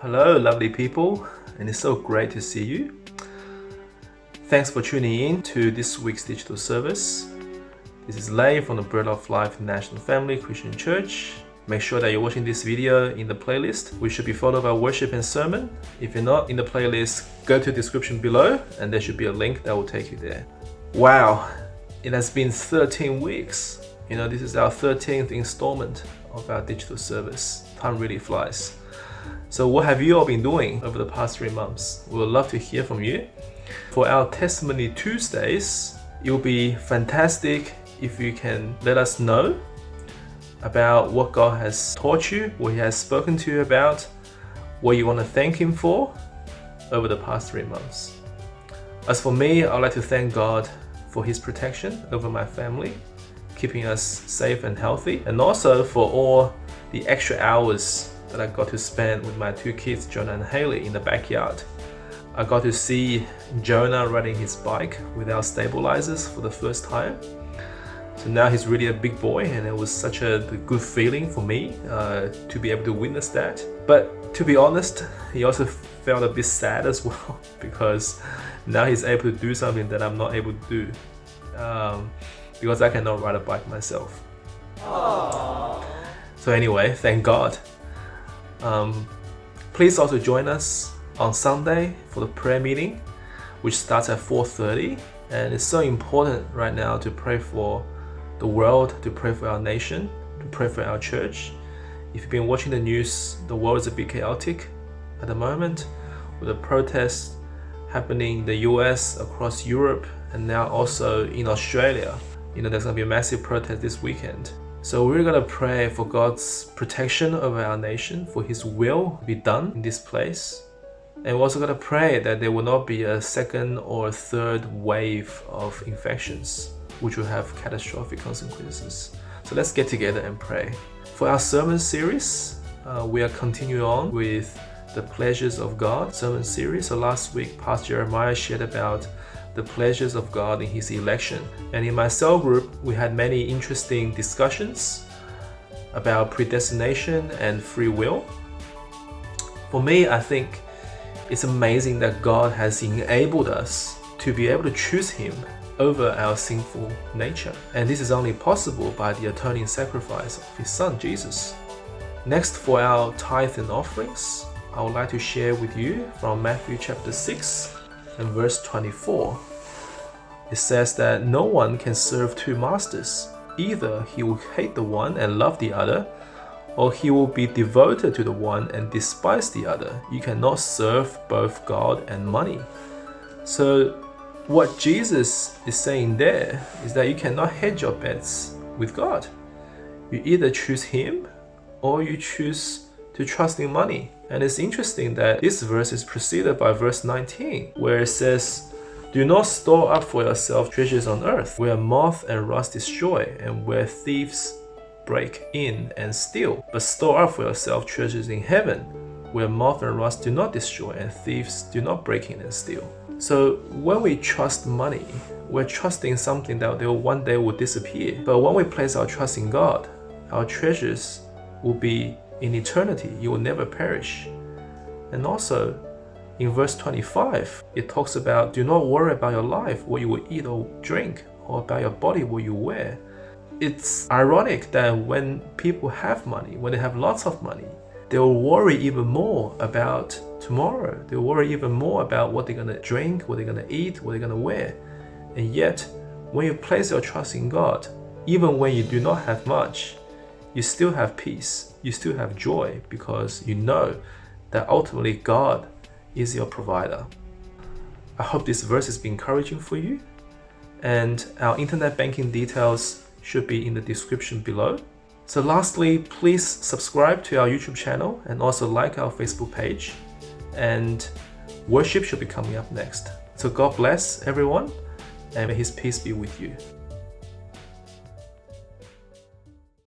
Hello, lovely people, and it's so great to see you. Thanks for tuning in to this week's digital service. This is Lei from the Bread of Life National Family Christian Church. Make sure that you're watching this video in the playlist, which should be followed by worship and sermon. If you're not in the playlist, go to the description below and there should be a link that will take you there. Wow, it has been 13 weeks. This is our 13th installment of our digital service. Time really flies. So what have you all been doing over the past 3 months? We would love to hear from you. For our Testimony Tuesdays, it will be fantastic if you can let us know about what God has taught you, what He has spoken to you about, what you want to thank Him for over the past 3 months. As for me, I'd like to thank God for His protection over my family, keeping us safe and healthy, and also for all the extra hours that I got to spend with my 2 kids, Jonah and Haley, in the backyard. I got to see Jonah riding his bike without stabilizers for the first time. So now he's really a big boy, and it was such a good feeling for me to be able to witness that. But to be honest, he also felt a bit sad as well because now he's able to do something that I'm not able to do because I cannot ride a bike myself. Aww. So anyway, thank God. Please also join us on Sunday for the prayer meeting, which starts at 4:30, and it's so important right now to pray for the world, to pray for our nation, to pray for our church. If you've been watching the news, the world is a bit chaotic at the moment with the protests happening in the US, across Europe, and now also in Australia. There's going to be a massive protest this weekend. So we're going to pray for God's protection over our nation, for His will to be done in this place. And we're also going to pray that there will not be a second or a third wave of infections, which will have catastrophic consequences. So let's get together and pray. For our sermon series, we are continuing on with the pleasures of God sermon series. So last week, Pastor Jeremiah shared about the pleasures of God in His election. And in my cell group, we had many interesting discussions about predestination and free will. For me, I think it's amazing that God has enabled us to be able to choose Him over our sinful nature. And this is only possible by the atoning sacrifice of His Son, Jesus. Next, for our tithe and offerings, I would like to share with you from Matthew chapter 6 and verse 24. It says that no one can serve 2 masters. Either he will hate the one and love the other, or he will be devoted to the one and despise the other. You cannot serve both God and money. So what Jesus is saying there is that you cannot hedge your bets with God. You either choose Him or you choose to trust in money. And it's interesting that this verse is preceded by verse 19, where it says, "Do not store up for yourself treasures on earth, where moth and rust destroy, and where thieves break in and steal. But store up for yourself treasures in heaven, where moth and rust do not destroy, and thieves do not break in and steal." So when we trust money, we're trusting something that one day will disappear. But when we place our trust in God, our treasures will be in eternity. You will never perish. And also, in verse 25, it talks about, do not worry about your life, what you will eat or drink, or about your body, what you wear. It's ironic that when people have money, when they have lots of money, they will worry even more about tomorrow. They'll worry even more about what they're going to drink, what they're going to eat, what they're going to wear. And yet, when you place your trust in God, even when you do not have much, you still have peace, you still have joy, because you know that ultimately God is your provider. I hope this verse has been encouraging for you, and our internet banking details should be in the description below. So lastly, please subscribe to our YouTube channel and also like our Facebook page, and worship should be coming up next. So God bless everyone, and may His peace be with you.